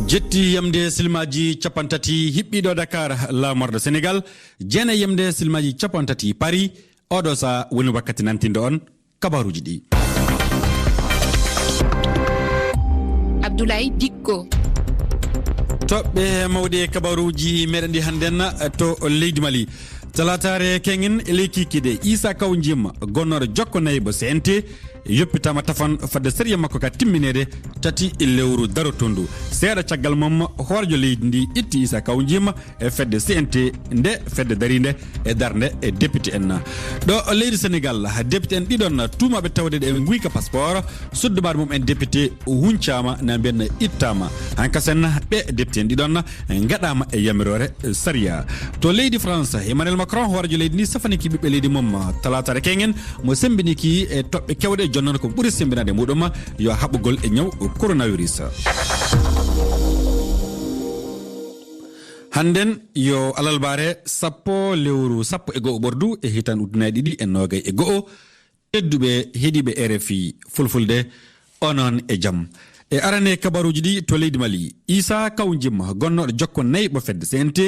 jetti yamde silmaji capantati hibbido Dakar la mordo Sénégal jene yamde silmaji capantati Paris odo sa woni wakkati nantindo on kabaruji di Abdoulaye Dikko toɓɓe mawde kabaruji meɗen ɗi handen to leydi Mali talatare kengen lekikide Issa Kaw Jim gonnoɗo jokko naybo CNT yoppitama tafan fadde sériya makko ka timminede tati lewru darotondu seeɗa caggal mom hoorjo leydi ndi itti Issa Kaw Jim e fedde CNT nde fedde darinde e darde e député en ɗo leydi Sénégal député en ɗiɗon tumaɓe tawde e guyka passeport suddumaɗe mum en député huncama na mbiyen ittama hankasen ɓe député en ɗiɗon gaɗama e yamirore saria to leydi France Emmanuel Macron hoorjo leydi ndi safaniki ɓiɓɓe leydi mum talatare kengen mo sembiniki e toɓɓe kewɗe jonnon ko ɓuri sembinade muɗum yo haɓugol e ñaw coronavirus handen yo alalbare sappo lewru sappo e go'o ɓordu e hitan ujunnaje ɗiɗi e nogay e go'o tedduɓe heeɗiɓe RFI fulfulde onon e jaam e arane kabaruji ɗi to leydi Mali Issa Kaw Jim gonnoɗo jokko nayyi fedde CNT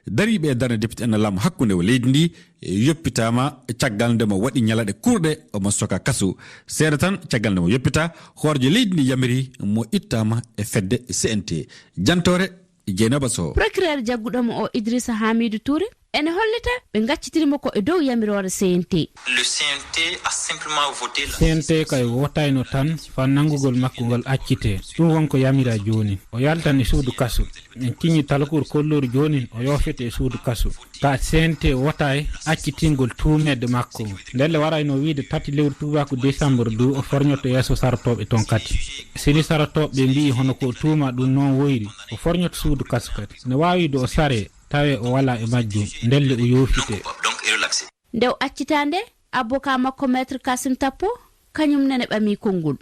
dariɓe e darde député en lam hakkude o leydi ndi yoppitama caggal nde mo waɗi ñalaɗe kurɗe omo soka kasu seeɗa tan caggal nde mo yoppita hoorjo leydi ndi yamiri mo ittama e fedde CNT jantore Dieynaba Sow procureur jagguɗomo o Idrissa Hamidou Touré ene hollita ɓe gaccitirimo ko e dow yamirore CNT. Le CNT a simplement voté CNT kay wotayno tan fa nangugol makko ngol accite ɗum wonko yamira joni o yaltan e suudu kasu en tiñi talakour kolloru joni o yofete e suudu kasu ka CNT wotay accitingol tumedde makko ndelle warayno wiide tati lewru tubako décembre du o forñoto yesso saratoɓe ton kati sini saratoɓe mbi hono ko tuma ɗum non woyri o forñoto suudu kasu kati ne wawi do o sare tawe o wala e majjum ndelle o yofite nde o accitande avocat makko maître Kassim Tappo kañum nene ɓami konngol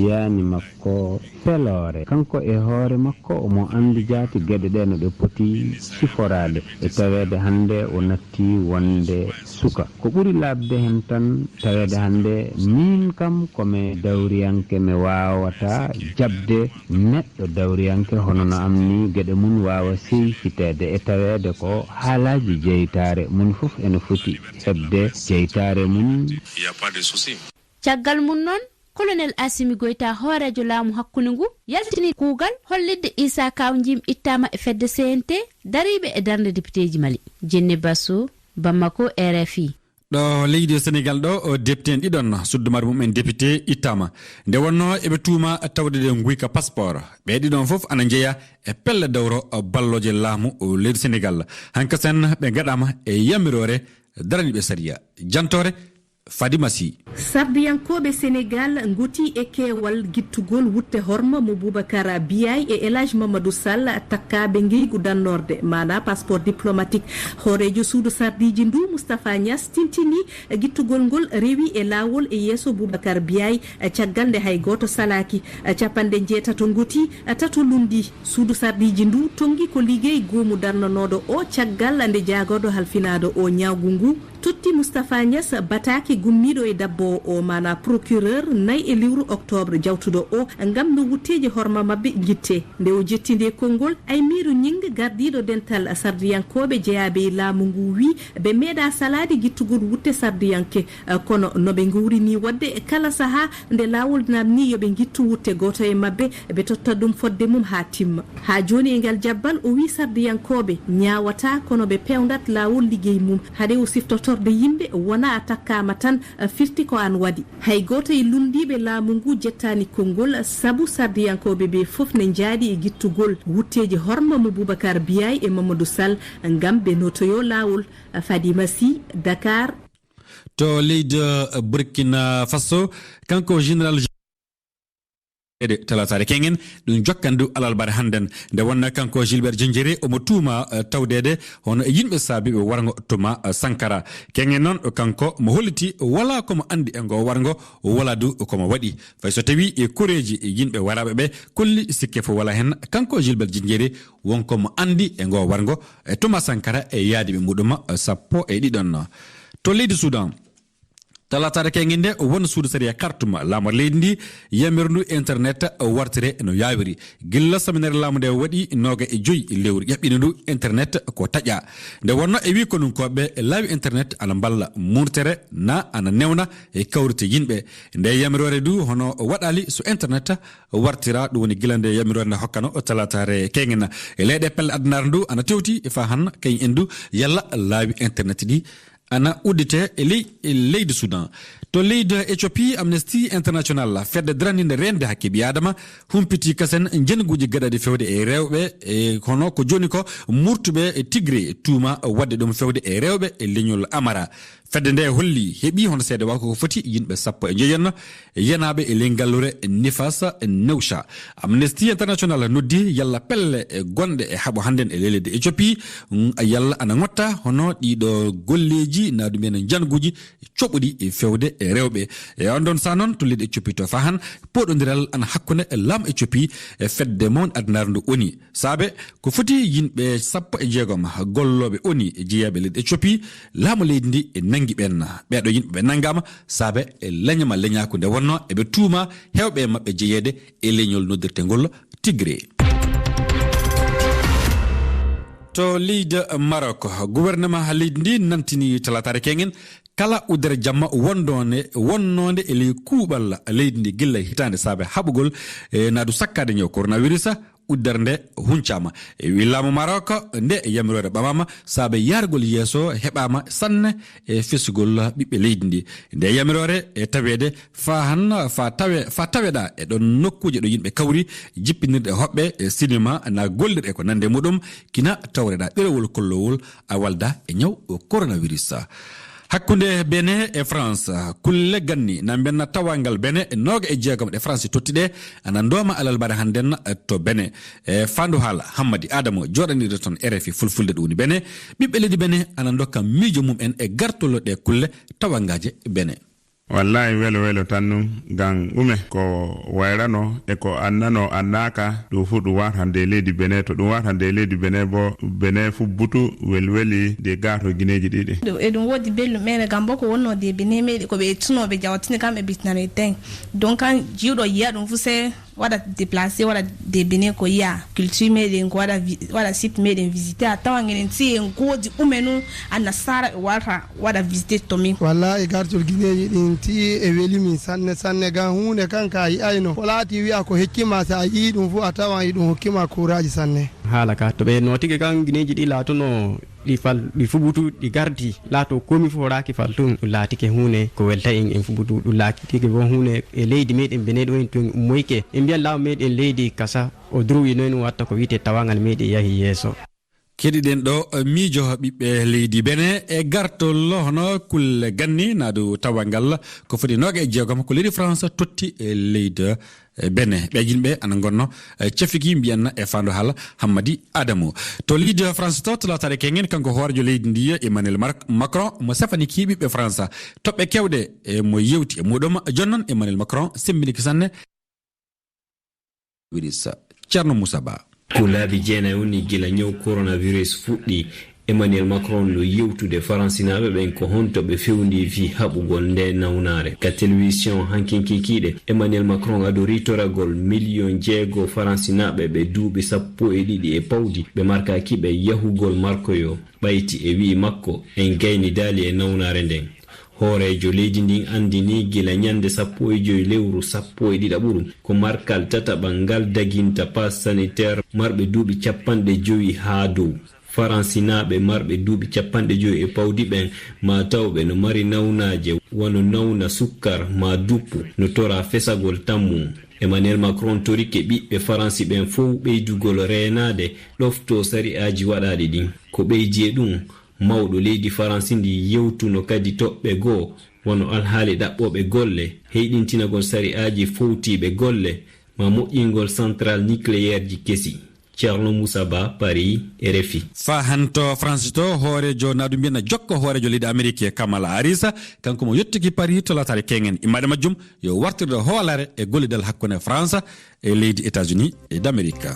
yani makko pelore kanko e hoore makko omo andi jaati gueɗe ɗe no ɗe poti siforade e tawede hande o natti wonde suka ko ɓuri labde hen tan tawede hande min kam komi dawriyanke mi wawata jabde neɗɗo dawriyanke hono no am ni gueɗe mun wawa seyfitede e tawede ko haalaji jeytare mun foof ene foti hebde jeytare mun caggal mum noon colonel Assimi Goïta hoorejo laamu hakkunde ngu yaltini kuugal hollidde Issa Kaw Jim ittama e fedde CNT dariɓe e darde député ji Mali Dieynaba Sow Bamako RFI ɗo leydi Sénégal ɗo député en ɗiɗon suddumare mum en député ittama nde wonno eɓe tuuma tawde ɗe guyka passeport ɓe ɗiɗon foof ana jeeya e pelle dawro balloje laamu leydi Sénégal hankasen ɓe gaɗama e yamirore daraniɓe saria jantore Fadima Sy sardiyankoɓe Sénégal goti e keewal gittugol wutte horma mo Boubacar Biaye e El Hadji Mamadou Sall takkaɓe ngeygu dannorde mana passeport diplomatique hoorejo suudu sardiji ndu Moustapha Niass tintini gittugol ngol rewi e lawol e yesso Boubacar Biaye caggal nde hay goto salaki capanɗe jeetato goti tato lundi suudu sardiji ndu tongi ko liggey goomu darnanoɗo o caggal nde jagoɗo halfinaɗo o ñawgu ngu totti Moustapha Niass bataki gummiɗo e dabbo o mana procureur nayi e lewru octobre jawtuɗo o ngam no wutteji horma mabɓe guitte nde o jettinde konngol Aymirou Gningue gardiɗo dental sardiyankoɓe jeeyaɓe laamu ngu wi ɓe meeɗa salade gittugol wutte sardiyanke kono noɓe gawrini wadde kala saaha nde lawol namni yoɓe guittu wutte goto e mabɓe ɓe totta ɗum fodde mum ha timma ha joni e ngal jabbal o wi sardiyankoɓe ñawata kono ɓe pewdat lawol liggey mum haade o siftotorde yimɓe wona takkama tan firti ko an waɗi hay goto e lundiɓe laamu ngu jettani konngol saabu sardiyankoɓe ɓe foof ne jaaɗi e gittugol wutteji horma mo Boubacar Biaye e Mamadou Sall ngam ɓe notoyo lawol Fadima Sy Dakar to leydi Burkina Faso kanko général ede talatare kengen ɗum jokkandu alalbare hannden nde wonna kanko Gilbert Diendéré omo tuuma tawdede hono e yimɓe saabiɓe wargo tuma Sankara kengen noon kanko mo holliti wala komo andi e ngo wargo wala du komo waɗi fay so tawi e koreji yimɓe waraɓe ɓe kolli sikke fo wala hen kanko Gilbert Diendéré wonko mo andi e ngo wargo e tuma Sankara e yaadiɓe muɗum sappo e ɗiɗon to leydi Soudan talatare kenginde won suudu sariya kartuma lama leydi yamirnu internet wartire no yawiri gilla saminere lamude wadi noga e joyi lewru yabbindu internet ko taja nde wonno e wi ko nun kobe lawi internet ana balla murtere na ana newna e kawrite yimbe nde yamirore du hono wadali so internet wartira du woni gilande yamirore hokkano talatare kengina e leyde pelle adnar ndu ana tewti e fa han kay endu yalla lawi internet di ana udite e leydi Sudan to leydi Ethiopie Amnesty International fedde draninde rende hakke bi adama humpiti kasen jenguji gadade fewde e rewbe e kono ko joni ko murtube e tigre tuma wadde dum fewde e rewbe e leñol amara fedde nde holli hebi hono seede wa ko foti yimbe sappo e jeyenno yenabe e lengallure Nifasa Newsha Amnesty International noddi yalla pelle e gonde e habo handen e leydi Ethiopie yalla ana ngotta hono dido golleji na dum en janguji cobudi e fewde e rewbe e ondon sanon to leydi Ethiopie to fahan podondiral ana hakkune lam Ethiopie e fedde mon adnarndu oni sabe ko foti yimbe sappo e jeegom gollobe oni e jeyabe leydi Ethiopie lamu leydi e nangi ben beedo yimbe nangama sabe e lenyama lenyaku de wonno e be tuuma hewbe mabbe jeyede e leñol noddirte ngol Tigre. To leydi Maroc gouvernement leydi nantini talatare kengen kala udere jamma wonnonde e ley kuubal leydi gilla hitande sabe habugol nadu sakkade nyaw coronavirus uddernde huncama e wilamu Maroc nde yamirore bamama sabe yargol yeso hebama sanne e fesugol bibbe leydi nde yamirore e tawede fa taweda e don nokkuje do yimbe kawri jippinirde hobbe e cinéma na gollir e ko nande mudum kina tawreda derewol kollowol a walda e nyaw coronavirus hakkunde Benin e France kulle ganni nambenna tawangal Benin noga e jeegom de France tottide anandoma alal bada handen to Benin e fandu hala Hammadi Adamo jodanide ton RFI fulfulde duni Benin bibbe ledi Benin anandoka mijo mum en e gartolo de kulle tawangaje Benin. Wallahi welo tannu gang ume ko wayrano e ko annano annaka do fu du war hande leydi Benin to dum war hande leydi Benin bo Benin fu butu welweli de gato gineji didi e dum wodi bello mene gambo ko wonno de Benin mede ko be tuno be jawtine kam e bitnare ten donc kan jiudo ya dum fu se wada déplacer wada de Benin ko ya culture mede ko wada site mede visiter atawangene ti en godi umenu anasara wada visiter tomi wallahi gartol gineji din ti e welimi sanne gan hunde kanka yi ayno walati wi'a ko hekkima sa yi dum fu atawan yi dum hokkima kuraji sanne hala ka to be notike kan gineji di latuno di fubutu di gardi lato komi foraki faltun latike hune ko welta en fubutu latike bo hune e leydi meden Benin do en moyke en biya law meden leydi kasa o druwi non watta ko wite tawangal meden yahi yeso kediden do mijo bibbe leydi Benin e gartol hono kulle ganni nadu tawangal ko fodi noga e jeegom ko leydi France totti e leydi Benin be yimbe ana gonno cefigi mbiyanna e fandu hala Hammadi Adamo to leydi France to la tare kengen kanko horjo leydi ndiya Emmanuel Macron mo safani kibi be France tobbe kewde e mo yewti e modom jonnon Emmanuel Macron sembini kisanne wirisa Thierno Moussa Ba kulabi jena woni gila nyaw coronavirus fuddi Emmanuel Macron lo yewtude faransinabe ben ko honto be fewndi fi habugol nde nawnare ka television hankinkikide Emmanuel Macron adoritoragol million jeego faransinabe be duubi sappo e didi e pawdi be marka kibe yahugol markoyo bayti e wi makko en gayni dali e nawnare nden horejo leydi ndin andini gila nyande sappo e joyi lewru sappo e ɗiɗaɓuru ko markal tataɓangal daginta pass sanitaire marɓe duuɓi capanɗe joyi ha dow faransinaɓe marɓe duuɓi capanɗe joyi e pawdi ɓen ma tawɓe no mari nawnaje wano nawna sukkar ma duppu no tora fesagol tammum Emmanuel Macron torike ɓiɓɓe faransi ɓen fof ɓeydugol renade ɗofto sari'aji waɗaɗe ɗin ko ɓeydi e ɗum mawɗo leydi faransi ndi yewtuno kadi toɓɓe goo wono alhaali ɗaɓɓoɓe golle heyɗintinagol sari'aji fowtiɓe golle ma moƴƴingol central nucléaire ji kesi. Thierno Moussa Ba, Paris, RFI. Fa hanto France to horejo nadu mbiyana jokko horejo leydi Amerique Kamala Harris kanko mo yettiki Paris to latare kengen imade majjum yo wartirde hoolare e gollidal hakkunde France e leydi États-Unis et d'Amérique.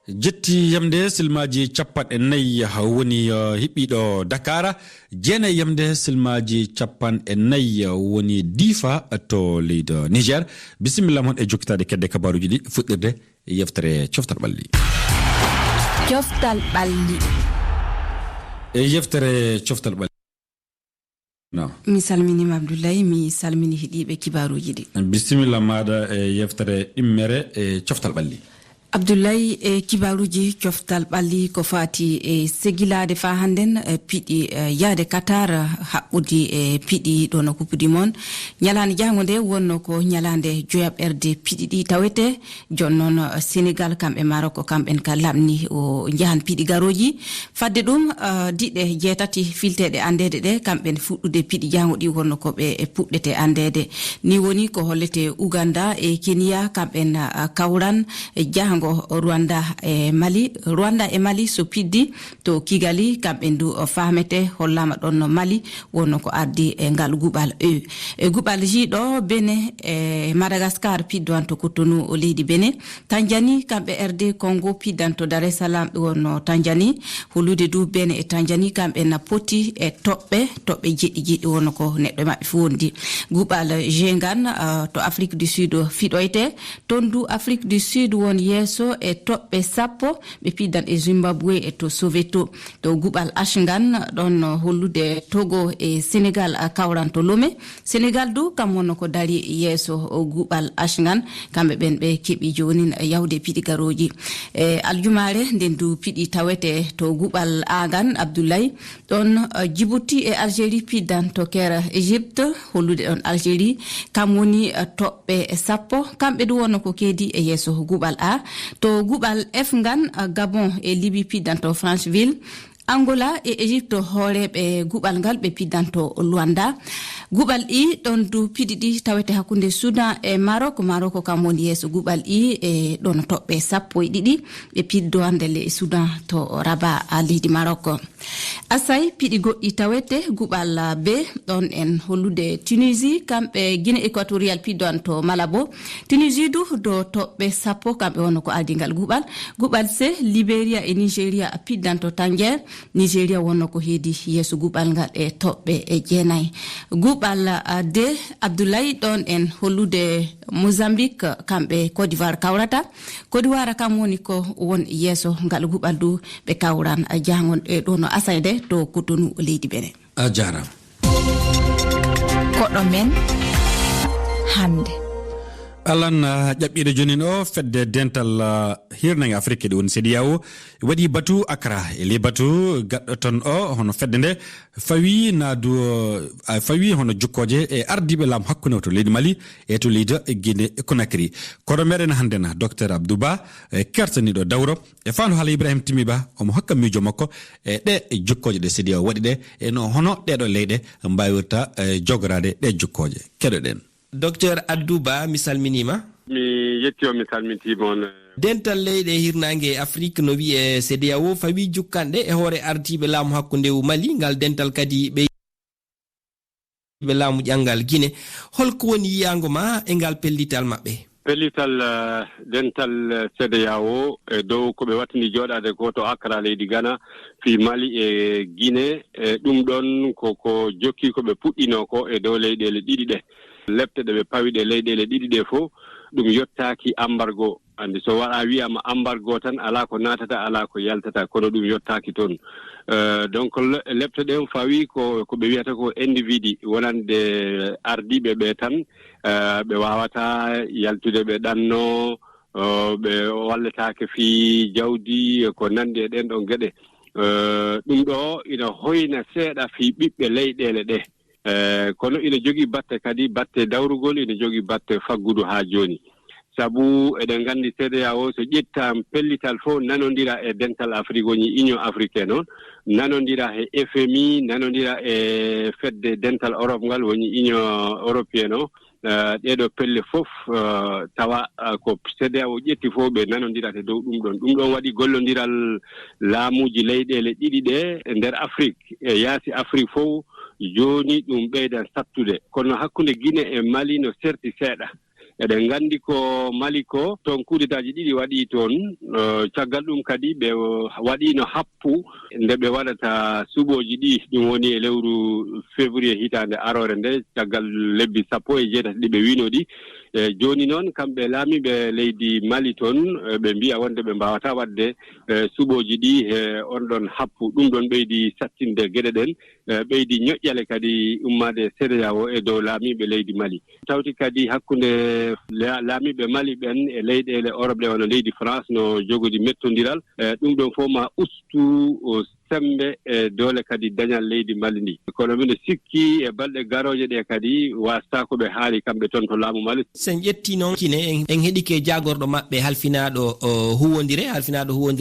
jetti yamde silmaji capat e nayi woni hiɓɓiɗo dakara jeena yamde silmaji capan e nayi woni difa to leydi niger bisimilla mon e jokkitade kedde kabaruji ɗi fuɗɗirde yeftere coftal ɓalli e yeftere coftal ɓalli mi salminima Abdoulaye mi salmini hiɗiɓe kibaruji ɗi bisimilla maɗa e yeftere ɗimmere e coftal ɓalli Abdoulaye e kibaruji coftal ɓalli ko fati e segilade fa handen piɗi yaade Qatar haɓɓudi e piɗi ɗo no kupudi mon ñalande jango nde wonno ko ñalande joyaɓerde piɗi ɗi tawete jonnon Sénégal kamɓe Maroc kamɓen ka lamni o jahan piɗi garoji fadde ɗum diɗe jeetati filteɗe andede ɗe kamɓen fuɗɗude piɗi jango ɗi wonno ko ɓe puɗɗete andede ni woni ko hollete Uganda e Kenya kamɓen kawran jahango Rwanda e Mali so piddi to Kigali kamɓe ndu famete hollama ɗon Mali wonno ko ardi e ngal guɓal e guɓal jiɗo Benin e Madagascar piddoan to Cotonou o leydi Benin Tanzanie kamɓe RD Congo piddan to Dar es Salaam wonno Tanzanie holude du Benin e Tanzanie kamɓe na poti e toɓɓe jiɗɗi wonno ko neɗɗo maɓɓe fu wondi guɓal Gengan to Afrique du Sud fiɗoyte ton du Afrique du Sud won yeso e toɓɓe 10 ɓe piddan e Zimbabwe e to Soweto to guɓal Ashgan ɗon hollude Togo e Sénégal kawran to Lomé Sénégal du kam wonno ko dari yeso guɓal Ashgan kamɓe ɓen ɓe keɓi joni yawde piɗi garoji e aljumare nden du piɗi tawete to guɓal Agan Abdoulaye ɗon Djibouti e Algérie piddan to Caire Égypte hollude ɗon Algérie kam woni toɓɓe 10 kamɓe du wonno ko keedi e yeso guɓal A to guɓal F ngan Gabon e Libye piddanto Franceville Angola e Égypte hooreɓe guɓal ngal ɓe piddanto Luanda guɓal I ɗon du piɗi ɗi tawete hakkunde Soudan e Maroc kam woni yeso guɓal I e ɗon toɓɓe 12 ɓe piddo andele Soudan to Rabat leydi Maroc asay piɗi goɗɗi tawete guɓal B ɗon en hollude Tunisie kamɓe Guinée équatorial piddoan to Malabo Tunisie du do toɓɓe 10 kamɓe wonno ko ardingal guɓal C Libéria e Nigéria piddanto Tanger Nigeria wonno ko heedi yeso guɓal ngal e toɓɓe e 9 guɓal D Abdoulaye ɗon en hollude Mozambique kamɓe Côte d'Ivoire kawrata Côte d'Ivoire kam woni ko won yeso ngal guɓal du ɓe kawran jangon e ɗo no asayde to Cotonou leydi Benin a jarama koɗo men hande alan ƴaɓɓiɗo jonin o fedde dental hirnage afrique ɗe woni CEDEAO waɗi batu Accra e ley batu gaɗɗo ton o hono fedde nde fawi hono jokkoje e ardiɓe laamu hakkude to leydi Mali e to leydi Guinée Conakry koɗo meɗen hannden docteur Abdou Ba kertaniɗo dawro e fandu haala Ibrahima Timi Ba omo hokka miijo makko e ɗe jokkoje ɗe CEDEAO waɗi ɗe e no hono ɗeɗo leyɗe mbawirta jogorade ɗe jokkoje keɗoɗen docteur Abdou Ba mi salminima mi yetti on mi salmintima on dental leyɗe hirnangue Afrique no wiye CEDEAO fawi jukkanɗe e hoore ardiɓe laamu hakkude Mali ngal dental kadi ɓe laamu ƴangal Guinée holko woni yiyango ma e ngal pellital maɓɓe pellital dental CEDEAO e dow ko ɓe wattini jooɗade ko to Accra leydi Ghana fi Mali e Guinée e ɗum ɗon koko jokki ko ɓe puɗɗino ko e dow leyɗele ɗiɗi ɗe lepte ɗe ɓe pawi ɗe leyɗele ɗiɗi ɗe fof ɗum yottaki embargo andi so waɗa wiyama embargo tan ala ko natata ala ko yaltata kono ɗum yottaki toon donc lepte ɗen fawi ko ɓe wiyata ko individu wonande ardiɓe ɓe tan ɓe wawata yaltude ɓe ɗanno ɓe walletake fi jawdi ko nandi e ɗen ɗon gueɗe ɗum ɗo ina hoyna seeɗa fi ɓiɓɓe leyɗele ɗe kono ina jogii batte kadi batte dawrugol ina jogii batte faggudu haa jooni sabu eɗen nganndi CEDEAO so ƴettan pellital fof nanondira e dental Afrique woni union africaine on nanondira e FMI nanondira e fedde dental Europe ngal woni union européenne o ɗeɗo pelle fof tawa ko CEDEAO ƴetti fof ɓe nanondirate dow ɗum ɗon waɗi gollondiral laamuji leyɗele ɗiɗi ɗe e nder Afrique e yaasi Afrique fof jooni ɗum ɓeydan sattude kono hakkunde Guinée e Mali no serti seeɗa eɗen nganndi ko Mali ko toon kudetaji ɗiɗi waɗii toon caggal ɗum kadi ɓe waɗiino happu nde ɓe waɗata suɓooji ɗi ɗum woni e lewru février hitaande aroore nde caggal lebbi 17 ɗi ɓe wiino ɗi jooni noon kamɓe laamiɓe leydi Mali toon ɓe mbiya wonde ɓe mbawata wadde suɓooji ɗi e on ɗon happu ɗum ɗon ɓeydi sattinde geɗe ɗen ɓeydi ñoƴƴale kadi ummade CEDEAO e dow laamiɓe leydi Mali tawti kadi hakkunde laamiɓe Mali ɓen e leyɗele Europe ɗe wano leydi France no jogori mettodiral ɗum ɗon fof ma ustu sembe e doole kadi dañal leydi Mali ndi kono mino sikki e balɗe garoje ɗe kadi wasta ko ɓe haali kamɓe toon to laamu Mali. sen ƴetti noon kine en heɗike jagorɗo maɓɓe halfinaɗo huwodire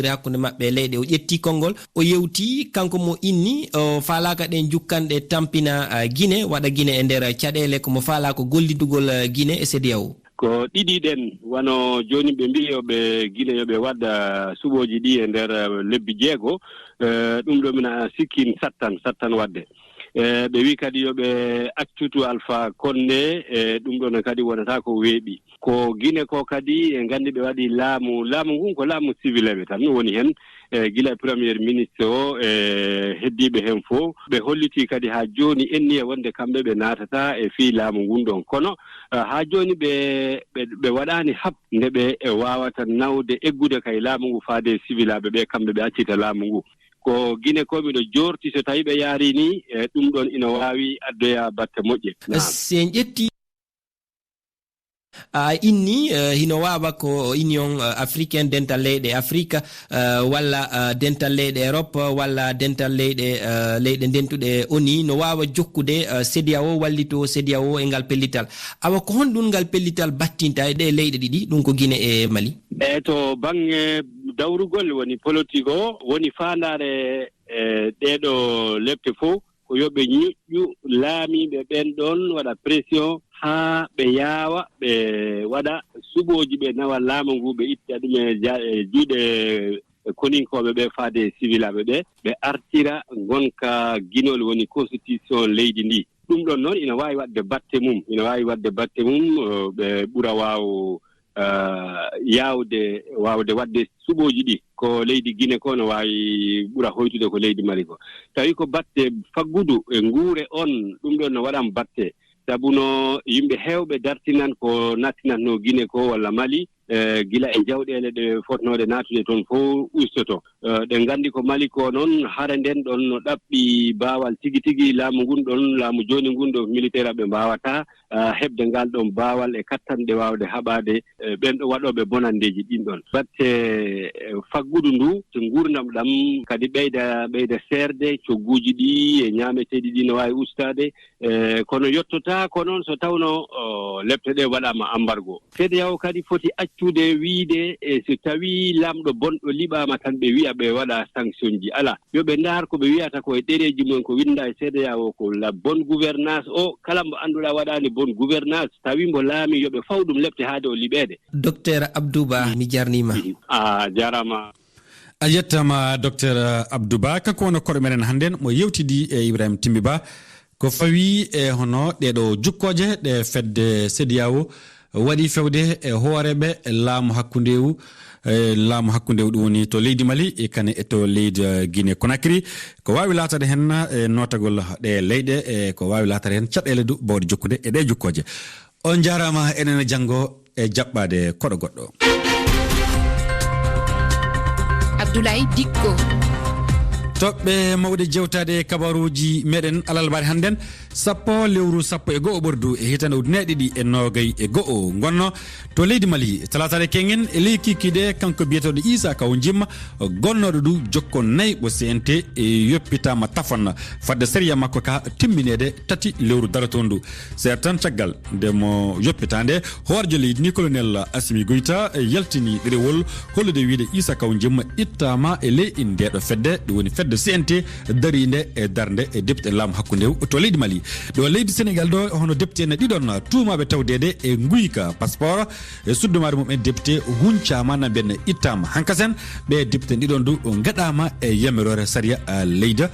hakkude maɓɓe leyɗe o ƴetti konngol o yewti kanko mo inni o faalaka ɗen jukkanɗe tampina Guinée waɗa Guinée e nder caɗele komo faala ko gollidugol Guinée e CEDEAO ko ɗiɗi ɗen wano joni ɓe mbi yoɓe Guinée yoɓe wadda suɓoji ɗi e nder lebbi 6 ɗum ɗo mina sikkin sattan wadde ɓe wi kadi yoɓe accutu Alpha Condé e ɗum ɗon kadi wonata ko weeɓi ko Guinée ko kadi e nganndi ɓe waɗi laamu ngun ko laamu civil ɓe tan woni hen gila premier ministre o e heddiɓe hen fof ɓe holliti kadi ha joni enni e wonde kamɓe ɓe natata e fii laamu ngun ɗon kono ha joni ɓe waɗani hab nde ɓe wawata nawde eggude kay laamu ngu faade civilaɓe ɓe kamɓe ɓe accita laamu ngu ko Guinée ko miɗo jorti so tawi ɓe yaari ni ɗum ɗon ina wawi addoya batte moƴƴe sen ƴetti inni hino wawa ko union africaine dental leyɗe afrique walla dental leyɗe Europe walla dental leyɗe dentuɗe oni no wawa jokkude CEDEAO wallito CEDEAO e ngal pellital awa ko honɗum ngal pellital battinta e ɗe leyɗe ɗiɗi ɗum ko Guinée e Mali to bange dawrugol woni politique o woni fandare ɗeɗo lebte fof ko yoɓe ñuƴƴu laamiɓe ɓen ɗon waɗa pression haa ɓe yaawa ɓe waɗa suɓooji ɓe nawa laamu ngu ɓe itta ɗum e juuɗe koninkoɓe ɓe faade civilaɓe ɓe artira gonka ginol woni constitution leydi ndi ɗum ɗon noon ina waawi waɗde batte mum ɓe ɓura wawde wadde suɓooji ɗi ko leydi Guinée ko no waawi ɓura hoytude ko leydi Mali ko tawi ko batte faggudu e nguure on ɗum ɗon no waɗan batte sabu no yimɓe heewɓe dartinan ko nattinatno Guinée ko walla Mali gila e jawɗele ɗe fotnoɗe natude toon fof ustoto ɗe nganndi ko Mali ko noon hare nden ɗon no ɗaɓɓi baawal tigi laamu ngun ɗon laamu jooni ngun ɗo militaire ɓe mbawata heɓde ngal ɗon baawal e kattanɗe wawde haɓade ɓen ɗo waɗoɓe bonandeji ɗin ɗon batte faggudu ndu to gurdam ɗam kadi ɓeyda seerde cogguji ɗi e ñaameteɗi ɗi no wawi ustade kono yettota ko noon so tawno lebte ɗe waɗama embargo CEDEAO kadi foti accude wiide so tawi lamɗo bonɗo liɓama tan ɓe wiya ɓe waɗa sanction ji ala yoɓe ndaar ko ɓe wiyata ko e ɗereji mumen ko winda e CEDEAO ko la bonne gouvernance o kala mo annduɗa waɗani bonne gouvernance tawi mbo laami yoɓe faw ɗum lebte haade o liɓede docteur Abdouba mi jarnima a jarama a yettama docteur Abdouba kanko wono koɗo meɗen hannden mo yewtidi e Ibrahima Timmy Ba ko fawi e hono ɗeɗo jukkoje ɗe fedde CEDEAO waɗi fewde e hooreɓe laamu hakkundewu ɗum woni to leydi Mali e kane e to leydi Guinée Conakry ko wawi latade hen e notagol ɗe leyɗe e ko wawi latade hen caɗele bawde jokkude e ɗe jukkoje on jarama enen e janggo e jaɓɓade koɗo goɗɗo Abdoulaye Dikko toɓɓe mawɗe jewtade kabaruji meɗen alalbare hannden 10 lewru 11 ɓordu e hitande ujunere ɗiɗi e 21 gonno to leydi Mali talatare kengen e ley kikiɗe kanko biyeteɗo Issa Kaw Jim gonnoɗo du jokko nayyi ɓo CNT e yoppitama tafon fadde sériya makko ka timminede 3 lewru daraton ndu ser tan caggal ndemo yoppitande hoorjo leydi ni colonel Assimi Goïta yaltini ɗerewol hollude wiide Issa Kaw Jim ittama e ley ndeɗo fedde ɗum woni fedde CNT darinde e darde e député laamu hakkunde to leydi Mali ɗo leydi Sénégal ɗo hono député ene ɗiɗon tuumaɓe tawdede e guyka passeport e suddumare mum en député huncama na ben ittama hankasen ɓe député ɗiɗon du gaɗama e yamirore saria leyda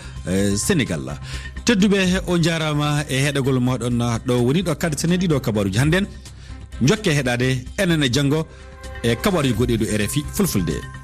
Sénégal tedduɓe o jarama e heɗagol moɗon ɗo woni ɗo kadde sene ɗiɗo kabaruji hannden jokke heɗade enen e janggo e kabaruji goɗɗiɗo RFI fulfulde.